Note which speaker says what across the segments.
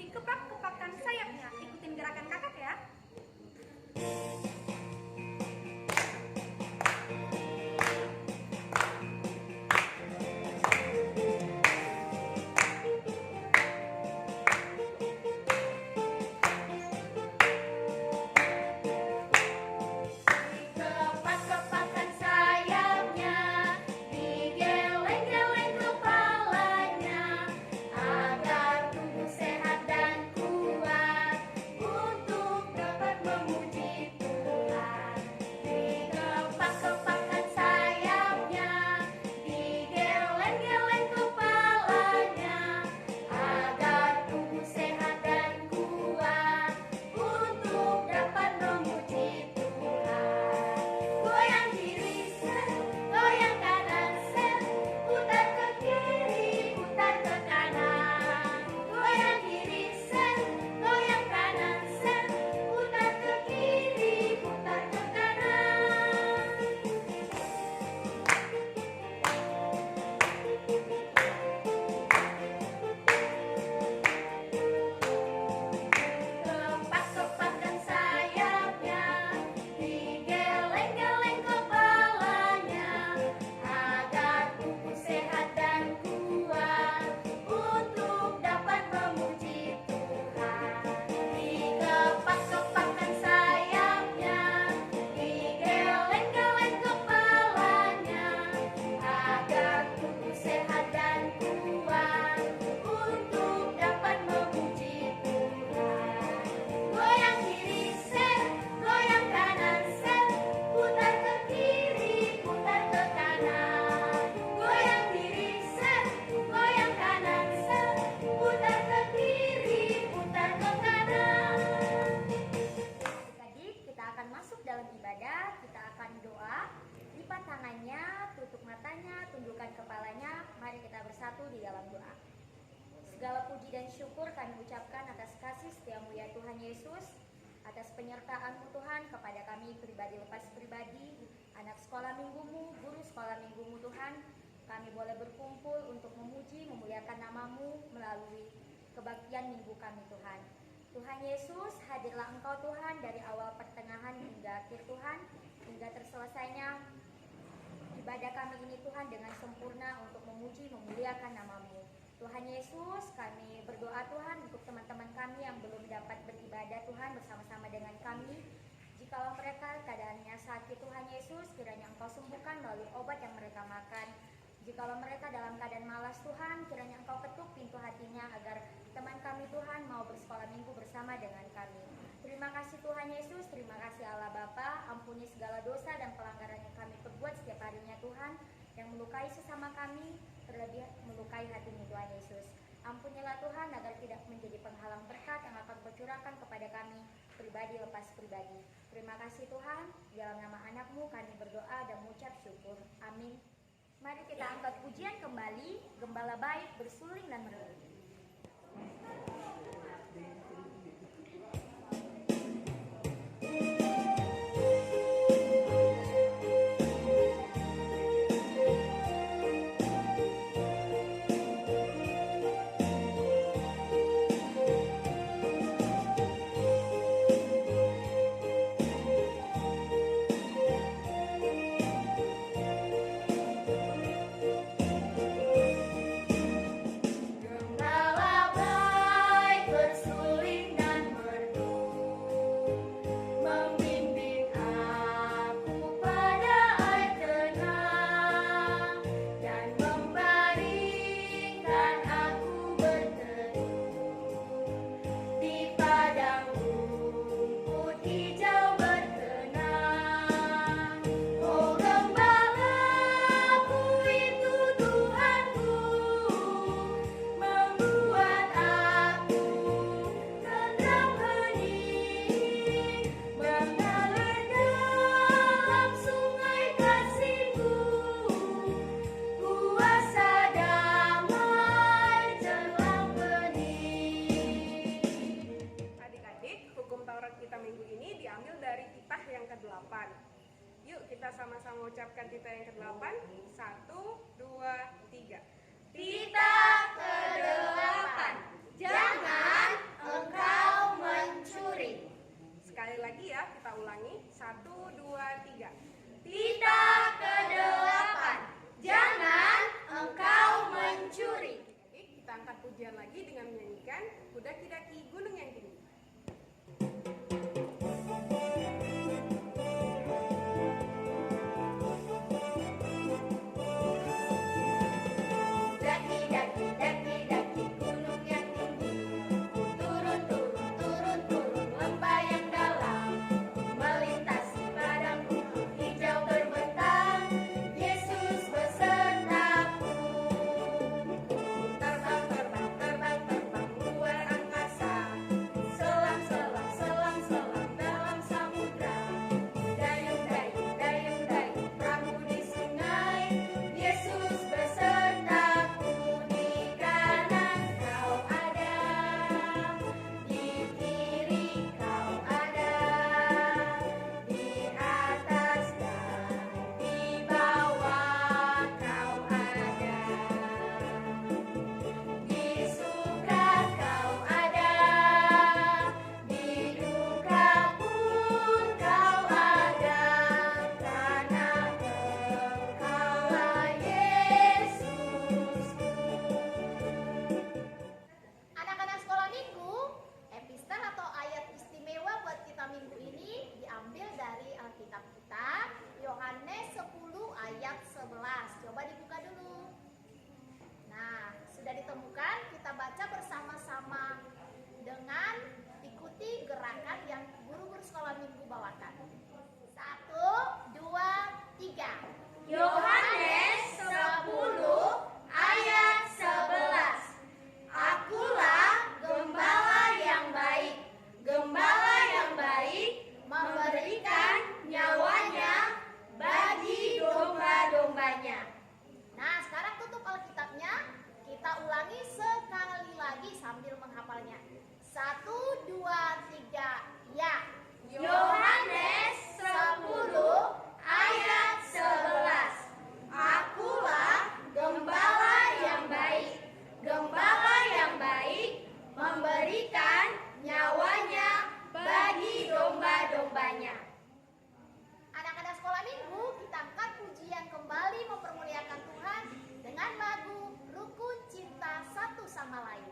Speaker 1: dikepak-kepakkan sayapnya. Ikutin gerakan kakak ya. Segala puji dan syukur kami ucapkan atas kasih setiamu ya Tuhan Yesus, atas penyertaan-Mu Tuhan kepada kami pribadi lepas pribadi, anak sekolah minggumu, guru sekolah minggumu Tuhan. Kami boleh berkumpul untuk memuji, memuliakan nama-Mu melalui kebaktian minggu kami Tuhan. Tuhan Yesus, hadirlah Engkau Tuhan dari awal pertengahan hingga akhir Tuhan, hingga terselesainya ibadah kami ini Tuhan dengan sempurna untuk memuji, memuliakan nama-Mu. Tuhan Yesus, kami berdoa Tuhan untuk teman-teman kami yang belum dapat beribadah Tuhan bersama-sama dengan kami. Jikalau mereka keadaannya sakit Tuhan Yesus, kiranya Engkau sembuhkan melalui obat yang mereka makan. Jikalau mereka dalam keadaan malas Tuhan, kiranya Engkau ketuk pintu hatinya agar teman kami Tuhan mau bersekolah minggu bersama dengan kami. Terima kasih Tuhan Yesus, terima kasih Allah Bapa, ampuni segala dosa dan pelanggaran yang kami perbuat setiap harinya Tuhan, yang melukai sesama kami, terlebih melukai hati-Mu Tuhan Yesus. Ampunilah Tuhan agar tidak menjadi penghalang berkat yang akan Kau curahkan kepada kami pribadi lepas pribadi. Terima kasih Tuhan, dalam nama anak-Mu kami berdoa dan mengucap syukur. Amin. Mari kita angkat pujian kembali, Gembala Baik bersuling dan merenung.
Speaker 2: Yuk kita sama-sama ucapkan titah yang ke-8. 1, 2, 3.
Speaker 3: Titah ke-8. Jangan
Speaker 2: dengan Kudaki-daki Gunung yang Tinggi.
Speaker 1: Daki, daki, daki gunung yang tinggi. Turun, turun, turun, turun lembah yang dalam. Melintasi padang rumput hijau berbentang. Yesus besertaku. Terbang, terbang, terbang, terbang luar angkasa. Selam, selam, selam, selam dalam samudra. Dayung, dayung, dayung, dayung perahu di sungai. Yesus besertaku. Di kanan kau ada, di kiri kau ada, di atas dan di bawah kau ada. Di surga kau ada, di duka pun kau ada, karena Engkaulah Yesusku. Anak-anak sekolah minggu, epistel atau ayat istimewa buat kita minggu ini diambil dari Alkitab kita, Yohanes 10 ayat 11. Coba dibuka dulu. Nah, sudah ditemukan, kita baca bersama-sama dengan ikuti gerakan yang guru-guru sekolah minggu bawakan. 1, 2, 3. Yohanes 10 ayat 11. Akulah gembala yang baik. Gembala yang baik memberikan nyawanya bagi domba-dombanya. Nah, sekarang tutup Alkitabnya. Kita ulangi sekali lagi sambil menghafalnya. 1, 2, 3, ya. Yohanes 10 ayat 11. Akulah gembala yang baik. Gembala yang baik memberikan nyawanya bagi domba-dombanya. Anak-anak sekolah minggu, kita angkat pujian kembali mempermuliakan Tuhan dengan lagu Rukun Cinta Satu Sama Lain.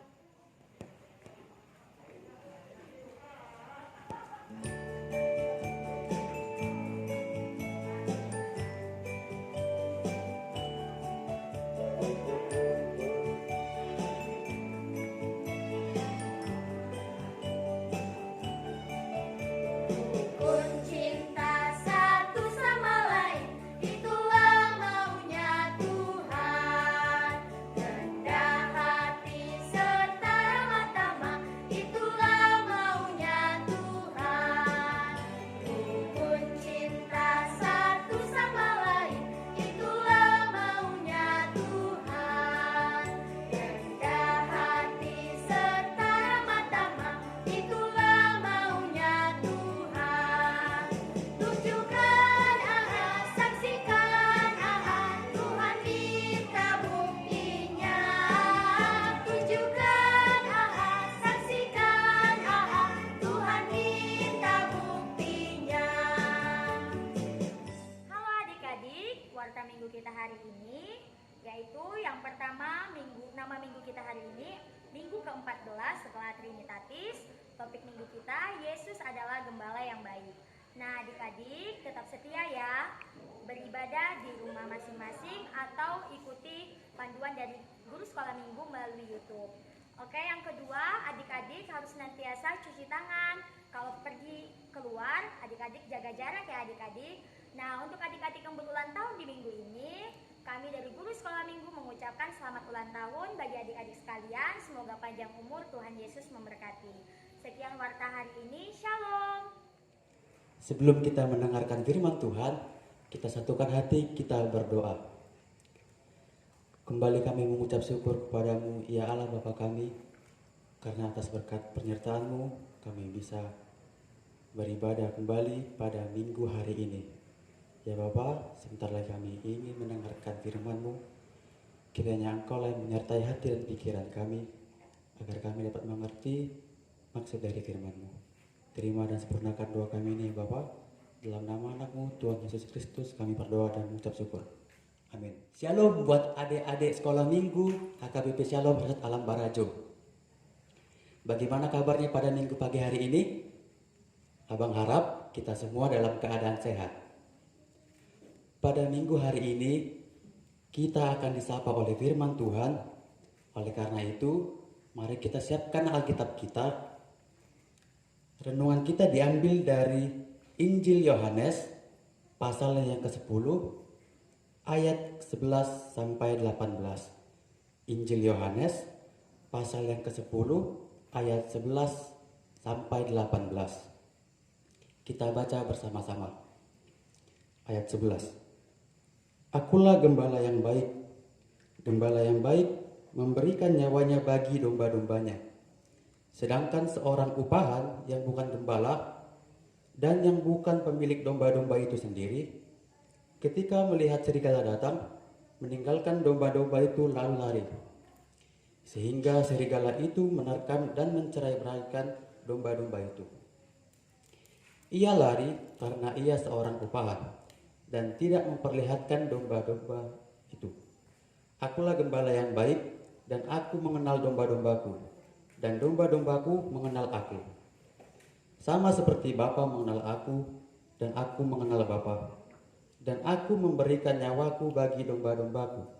Speaker 1: Rukun cinta satu sama lain, itulah maunya Tuhan. Rendah hati serta ramah tamah, itulah maunya Tuhan. Rukun cinta satu sama lain, itulah maunya Tuhan. Rendah hati serta ramah tamah, itulah maunya Tuhan. Tunjukkan saksikan Tuhan minta buktinya. Tunjukkan saksikan Tuhan minta buktinya. Halo adik-adik, warta minggu kita hari ini yaitu yang pertama nama minggu kita hari ini minggu ke-14 setelah Trinitatis. Topik minggu kita, Yesus adalah gembala yang baik. Nah, adik-adik tetap setia ya, beribadah di rumah masing-masing atau ikuti panduan dari guru sekolah minggu melalui YouTube. Oke, yang kedua, adik-adik harus senantiasa cuci tangan. Kalau pergi keluar, adik-adik jaga jarak ya adik-adik. Nah, untuk adik-adik yang berulang tahun di minggu ini, kami dari guru sekolah minggu mengucapkan selamat ulang tahun bagi adik-adik sekalian. Semoga panjang umur, Tuhan Yesus memberkati. Sekian warta hari ini, Shalom.
Speaker 3: Sebelum kita mendengarkan firman Tuhan, kita satukan hati, kita berdoa. Kembali kami mengucap syukur kepadamu, ya Allah Bapa kami, karena atas berkat penyertaan-Mu, kami bisa beribadah kembali pada minggu hari ini. Ya Bapa, sebentar lagi kami ingin mendengarkan firman-Mu. Kiranya Engkau yang menyertai hati dan pikiran kami, agar kami dapat mengerti maksud dari firman-Mu. Terima dan sempurnakan doa kami ini Bapa. Dalam nama anak-Mu, Tuhan Yesus Kristus, kami berdoa dan mengucap syukur. Amin. Shalom buat adik-adik sekolah minggu HKBP Shalom Resort Alam Barajo. Bagaimana kabarnya pada minggu pagi hari ini? Abang harap kita semua dalam keadaan sehat. Pada minggu hari ini, kita akan disapa oleh firman Tuhan. Oleh karena itu, mari kita siapkan Alkitab kita. Renungan kita diambil dari Injil Yohanes, pasal yang ke-10, ayat 11 sampai 18. Injil Yohanes, pasal yang ke-10, ayat 11 sampai 18. Kita baca bersama-sama. Ayat 11. Akulah gembala yang baik. Gembala yang baik memberikan nyawanya bagi domba-dombanya. Sedangkan seorang upahan yang bukan gembala dan yang bukan pemilik domba-domba itu sendiri, ketika melihat serigala datang, meninggalkan domba-domba itu lalu lari. Sehingga serigala itu menerkam dan mencerai-beraikan domba-domba itu. Ia lari karena ia seorang upahan dan tidak memperlihatkan domba-domba itu. Akulah gembala yang baik dan aku mengenal domba-dombaku dan domba-dombaku mengenal aku. Sama seperti Bapa mengenal aku dan aku mengenal Bapa. Dan aku memberikan nyawaku bagi domba-dombaku.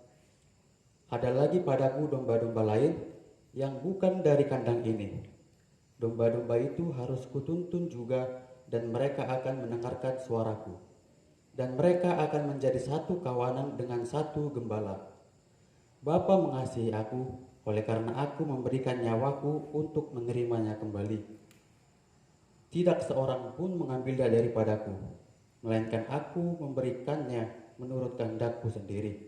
Speaker 3: Ada lagi padaku domba-domba lain yang bukan dari kandang ini. Domba-domba itu harus kutuntun juga dan mereka akan mendengarkan suaraku. Dan mereka akan menjadi satu kawanan dengan satu gembala. Bapa mengasihi aku, oleh karena aku memberikan nyawaku untuk menerimanya kembali. Tidak seorang pun mengambilnya daripadaku, melainkan aku memberikannya menurut kehendakku sendiri.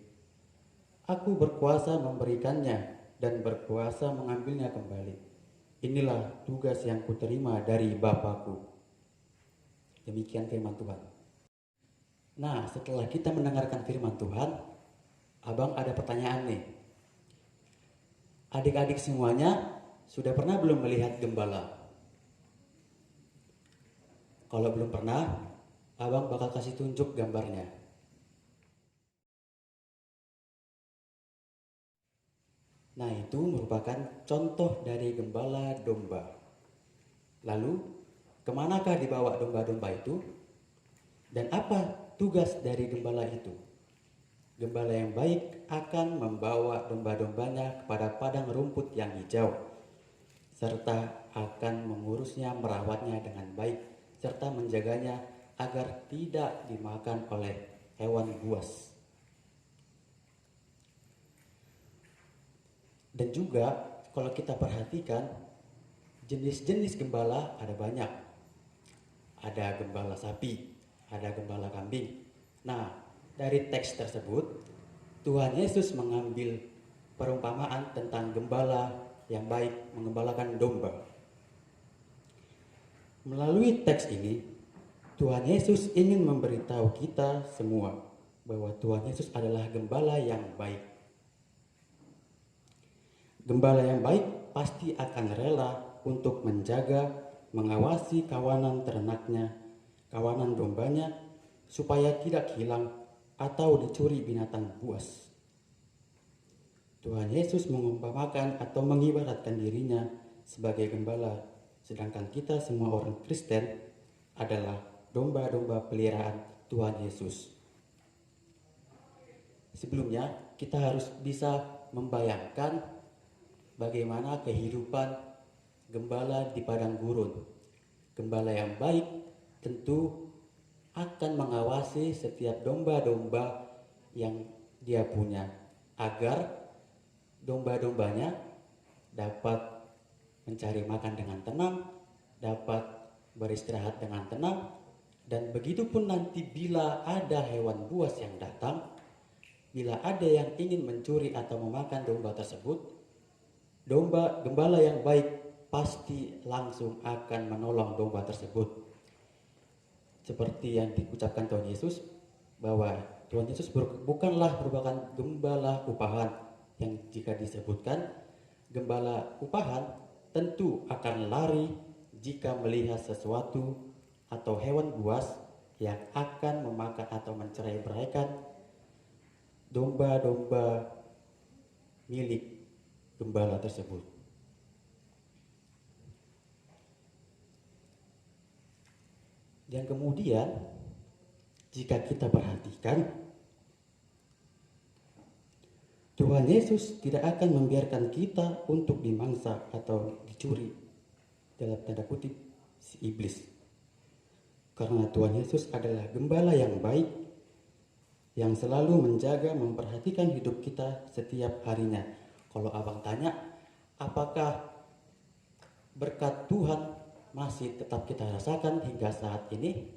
Speaker 3: Aku berkuasa memberikannya dan berkuasa mengambilnya kembali. Inilah tugas yang kuterima dari Bapakku. Demikian firman Tuhan. Nah, setelah kita mendengarkan firman Tuhan, abang ada pertanyaan nih. Adik-adik semuanya sudah pernah belum melihat gembala? Kalau belum pernah, abang bakal kasih tunjuk gambarnya. Nah, itu merupakan contoh dari gembala domba. Lalu, kemanakah dibawa domba-domba itu? Dan apa tugas dari gembala itu? Gembala yang baik akan membawa domba-dombanya kepada padang rumput yang hijau, serta akan mengurusnya, merawatnya dengan baik, serta menjaganya agar tidak dimakan oleh hewan buas. Dan juga kalau kita perhatikan, jenis-jenis gembala ada banyak. Ada gembala sapi, ada gembala kambing. Nah, dari teks tersebut, Tuhan Yesus mengambil perumpamaan tentang gembala yang baik mengembalakan domba. Melalui teks ini, Tuhan Yesus ingin memberitahu kita semua bahwa Tuhan Yesus adalah gembala yang baik. Gembala yang baik pasti akan rela untuk menjaga, mengawasi kawanan ternaknya, kawanan dombanya, supaya tidak hilang atau dicuri binatang buas. Tuhan Yesus mengumpamakan atau mengibaratkan dirinya sebagai gembala, sedangkan kita semua orang Kristen adalah domba-domba peliharaan Tuhan Yesus. Sebelumnya, kita harus bisa membayangkan bagaimana kehidupan gembala di padang gurun. Gembala yang baik tentu akan mengawasi setiap domba-domba yang dia punya agar domba-dombanya dapat mencari makan dengan tenang, dapat beristirahat dengan tenang, dan begitu pun nanti bila ada hewan buas yang datang, bila ada yang ingin mencuri atau memakan domba tersebut, gembala yang baik pasti langsung akan menolong domba tersebut. Seperti yang diucapkan Tuhan Yesus, bahwa Tuhan Yesus bukanlah merupakan gembala upahan, yang jika disebutkan gembala upahan tentu akan lari jika melihat sesuatu atau hewan buas yang akan memakan atau mencerai-beraikan domba-domba milik gembala tersebut. Dan kemudian jika kita perhatikan, Tuhan Yesus tidak akan membiarkan kita untuk dimangsa atau dicuri dalam tanda kutip si iblis. Karena Tuhan Yesus adalah gembala yang baik yang selalu menjaga, memperhatikan hidup kita setiap harinya. Kalau abang tanya, apakah berkat Tuhan masih tetap kita rasakan hingga saat ini?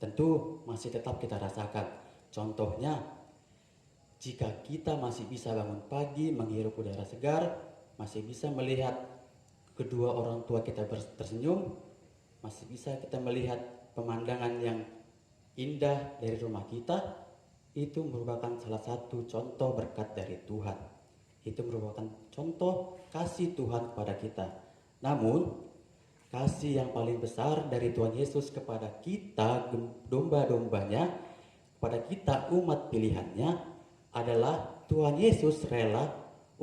Speaker 3: Tentu masih tetap kita rasakan. Contohnya, jika kita masih bisa bangun pagi, menghirup udara segar, masih bisa melihat kedua orang tua kita tersenyum, masih bisa kita melihat pemandangan yang indah dari rumah kita, itu merupakan salah satu contoh berkat dari Tuhan. Itu merupakan contoh kasih Tuhan kepada kita. Namun, kasih yang paling besar dari Tuhan Yesus kepada kita, domba-dombanya, kepada kita umat pilihannya, adalah Tuhan Yesus rela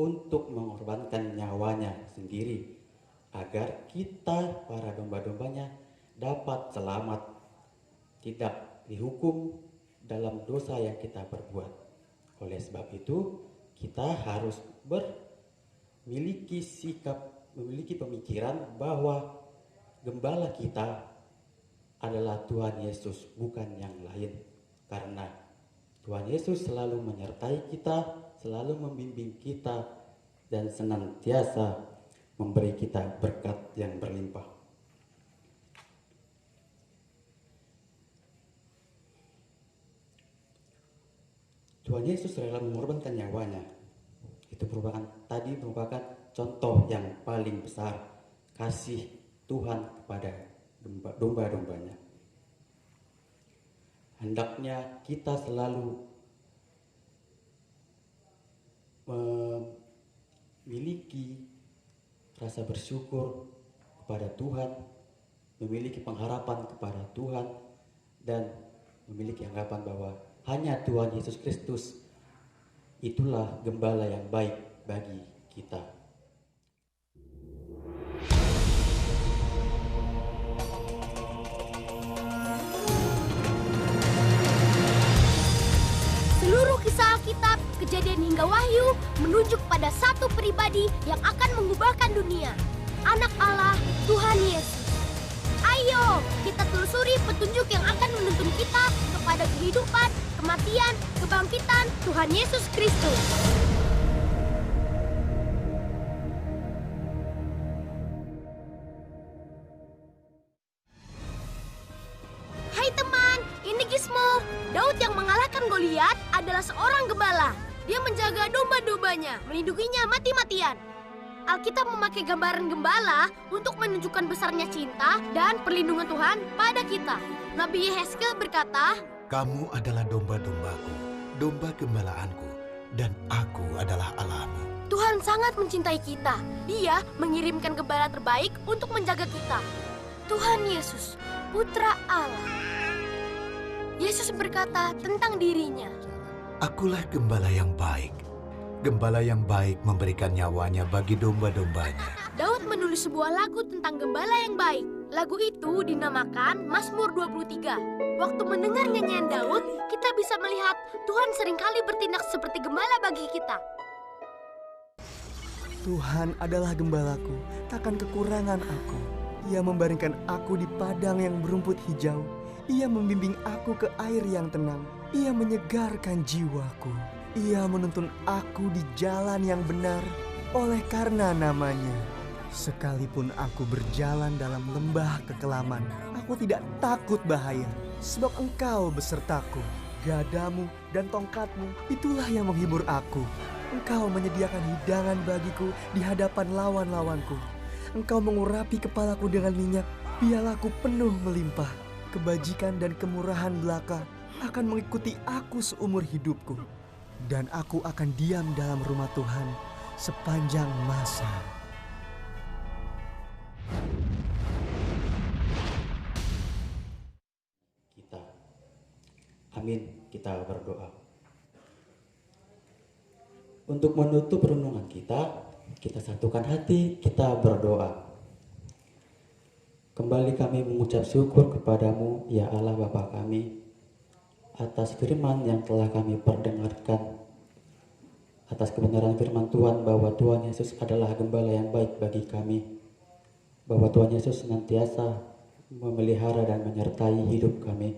Speaker 3: untuk mengorbankan nyawanya sendiri, agar kita, para domba-dombanya, dapat selamat, tidak dihukum dalam dosa yang kita perbuat. Oleh sebab itu, kita harus memiliki pemikiran bahwa gembala kita adalah Tuhan Yesus, bukan yang lain. Karena Tuhan Yesus selalu menyertai kita, selalu membimbing kita, dan senantiasa memberi kita berkat yang berlimpah. Tuhan Yesus rela mengorbankan nyawanya. Itu merupakan contoh yang paling besar kasih Tuhan kepada domba-dombanya. Hendaknya kita selalu memiliki rasa bersyukur kepada Tuhan, memiliki pengharapan kepada Tuhan, dan memiliki anggapan bahwa hanya Tuhan Yesus Kristus itulah gembala yang baik bagi kita.
Speaker 4: Seluruh kisah Alkitab, Kejadian hingga Wahyu menunjuk pada satu pribadi yang akan mengubahkan dunia. Anak Allah, Tuhan Yesus. Ayo, kita telusuri petunjuk yang akan menuntun kita kepada kehidupan, kematian, kebangkitan Tuhan Yesus Kristus. Hai teman, ini Gizmo. Daud yang mengalahkan Goliat adalah seorang gembala. Dia menjaga domba-dombanya, melindunginya mati-matian. Alkitab memakai gambaran gembala untuk menunjukkan besarnya cinta dan perlindungan Tuhan pada kita. Nabi Yehezkiel berkata,
Speaker 5: "Kamu adalah domba-dombaku, domba gembalaanku, dan aku adalah Allahmu."
Speaker 4: Tuhan sangat mencintai kita. Dia mengirimkan gembala terbaik untuk menjaga kita. Tuhan Yesus, Putra Allah. Yesus berkata tentang dirinya,
Speaker 5: "Akulah gembala yang baik. Gembala yang baik memberikan nyawanya bagi domba-dombanya."
Speaker 4: Daud menulis sebuah lagu tentang gembala yang baik. Lagu itu dinamakan Mazmur 23. Waktu mendengar nyanyian Daud, kita bisa melihat Tuhan seringkali bertindak seperti gembala bagi kita.
Speaker 6: Tuhan adalah gembalaku, takkan kekurangan aku. Ia membaringkan aku di padang yang berumput hijau. Ia membimbing aku ke air yang tenang. Ia menyegarkan jiwaku. Ia menuntun aku di jalan yang benar oleh karena namanya. Sekalipun aku berjalan dalam lembah kekelaman, aku tidak takut bahaya, sebab Engkau besertaku. Gadamu dan tongkatmu, itulah yang menghibur aku. Engkau menyediakan hidangan bagiku di hadapan lawan-lawanku. Engkau mengurapi kepalaku dengan minyak, pialaku penuh melimpah. Kebajikan dan kemurahan belaka akan mengikuti aku seumur hidupku. Dan aku akan diam dalam rumah Tuhan sepanjang masa.
Speaker 3: Kita berdoa. Untuk menutup renungan kita satukan hati, kita berdoa. Kembali kami mengucap syukur kepadamu, ya Allah Bapa kami, atas firman yang telah kami perdengarkan, atas kebenaran firman Tuhan bahwa Tuhan Yesus adalah gembala yang baik bagi kami, bahwa Tuhan Yesus senantiasa memelihara dan menyertai hidup kami.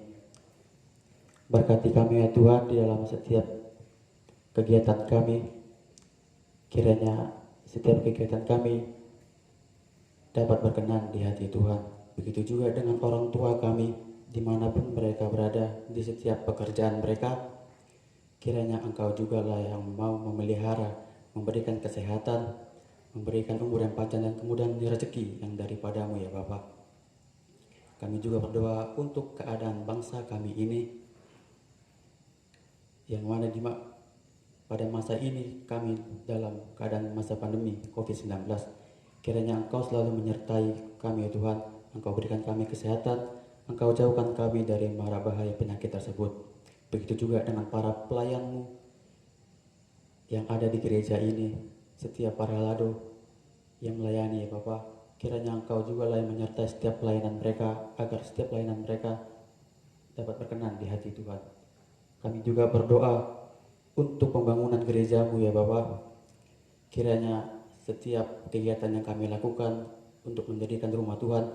Speaker 3: Berkati kami ya Tuhan di dalam setiap kegiatan kami, kiranya setiap kegiatan kami dapat berkenan di hati Tuhan. Begitu juga dengan orang tua kami, dimanapun mereka berada, di setiap pekerjaan mereka, kiranya Engkau juga lah yang mau memelihara, memberikan kesehatan, memberikan umur yang panjang dan kemudian rezeki yang daripadamu ya Bapa. Kami juga berdoa untuk keadaan bangsa kami ini, yang mana pada masa ini kami dalam keadaan masa pandemi COVID-19. Kiranya Engkau selalu menyertai kami ya Tuhan, Engkau berikan kami kesehatan, Engkau jauhkan kami dari mara bahaya penyakit tersebut. Begitu juga dengan para pelayan-Mu yang ada di gereja ini, setiap para lado yang melayani ya Bapa. Kiranya Engkau juga lah yang menyertai setiap pelayanan mereka, agar setiap pelayanan mereka dapat berkenan di hati Tuhan. Kami juga berdoa untuk pembangunan gereja-Mu ya Bapa. Kiranya setiap kegiatan yang kami lakukan untuk mendirikan rumah Tuhan,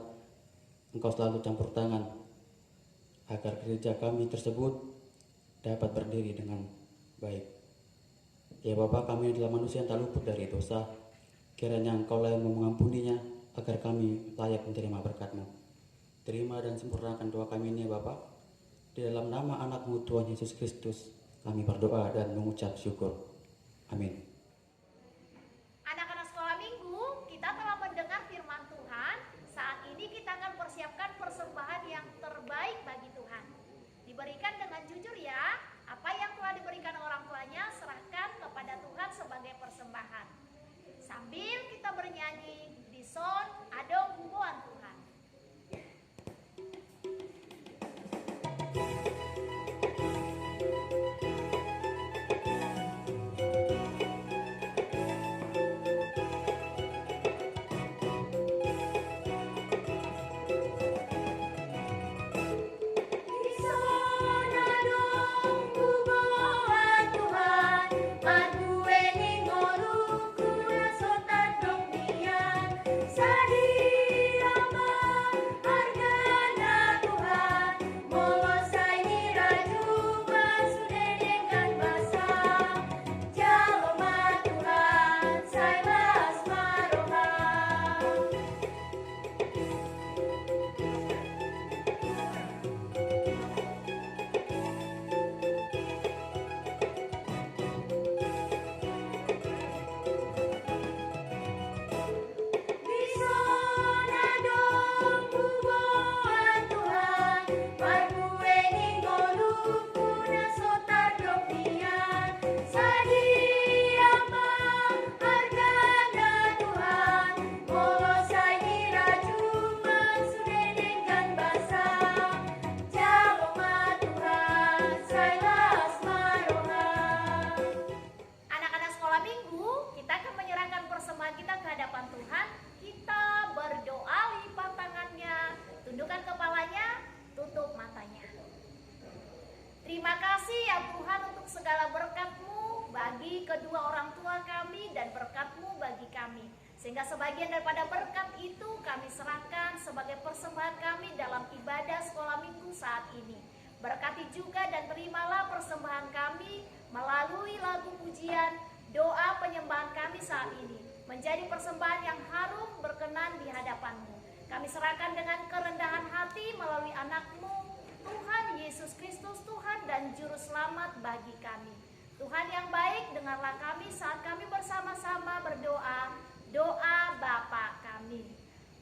Speaker 3: Engkau selalu campur tangan agar gereja kami tersebut dapat berdiri dengan baik. Ya Bapa, kami adalah manusia yang tak luput dari dosa. Kiranya Engkau lah yang mengampuninya agar kami layak menerima berkat-Mu. Terima dan sempurnakan doa kami ini ya Bapa. Di dalam nama anak-Mu Tuhan Yesus Kristus kami berdoa dan mengucap syukur. Amin.
Speaker 1: Persembahan yang terbaik bagi Tuhan. Diberikan dengan jujur ya. Apa yang telah diberikan orang tuanya serahkan kepada Tuhan sebagai persembahan. Sambil kita bernyanyi di son adong bubuan Tuhan. Terima kasih ya Tuhan untuk segala berkat-Mu bagi kedua orang tua kami dan berkat-Mu bagi kami. Sehingga sebagian daripada berkat itu kami serahkan sebagai persembahan kami dalam ibadah sekolah minggu saat ini. Berkati juga dan terimalah persembahan kami melalui lagu pujian, doa penyembahan kami saat ini. Menjadi persembahan yang harum berkenan di hadapan-Mu. Kami serahkan dengan kerendahan hati melalui anak-Mu, Tuhan Yesus Kristus, Tuhan dan Juru Selamat bagi kami. Tuhan yang baik, dengarlah kami saat kami bersama-sama berdoa, doa Bapa kami.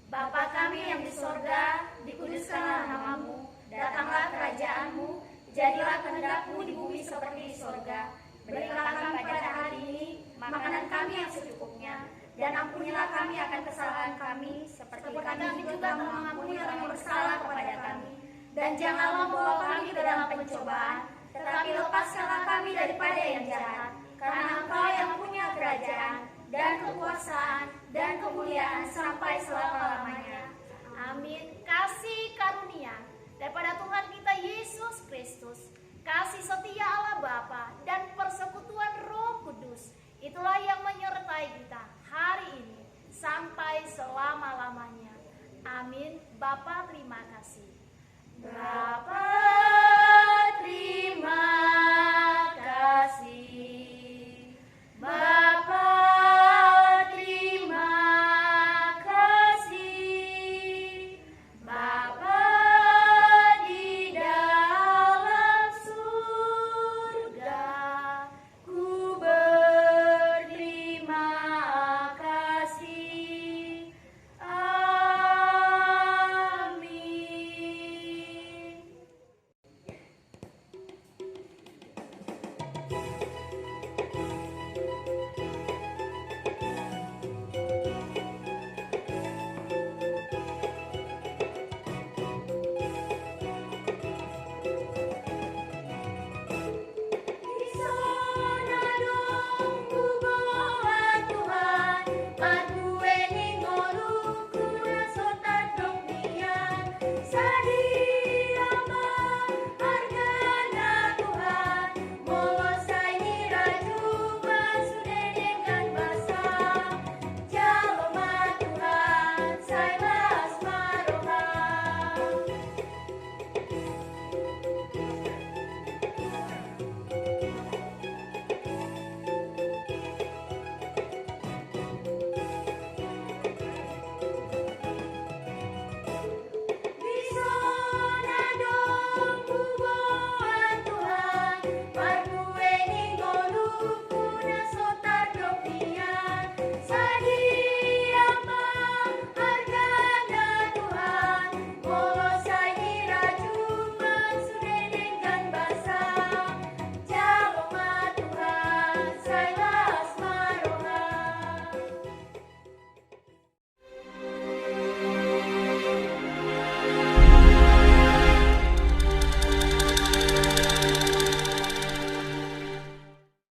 Speaker 1: Bapa kami yang di sorga, dikuduskanlah nama-Mu, datanglah kerajaan-Mu, jadilah kehendak-Mu di bumi seperti di sorga. Berikanlah kami pada hari ini makanan kami yang secukupnya, dan ampunilah kami akan kesalahan kami, seperti kami juga mengampuni orang yang bersalah kepada kami. Dan janganlah membawa kami ke dalam pencobaan, tetapi lepaskanlah kami daripada yang jahat. Karena Engkau yang punya kerajaan, dan kekuasaan, dan kemuliaan sampai selama-lamanya. Amin.
Speaker 7: sampai selama-lamanya. Amin. Bapa terima kasih. Bapa terima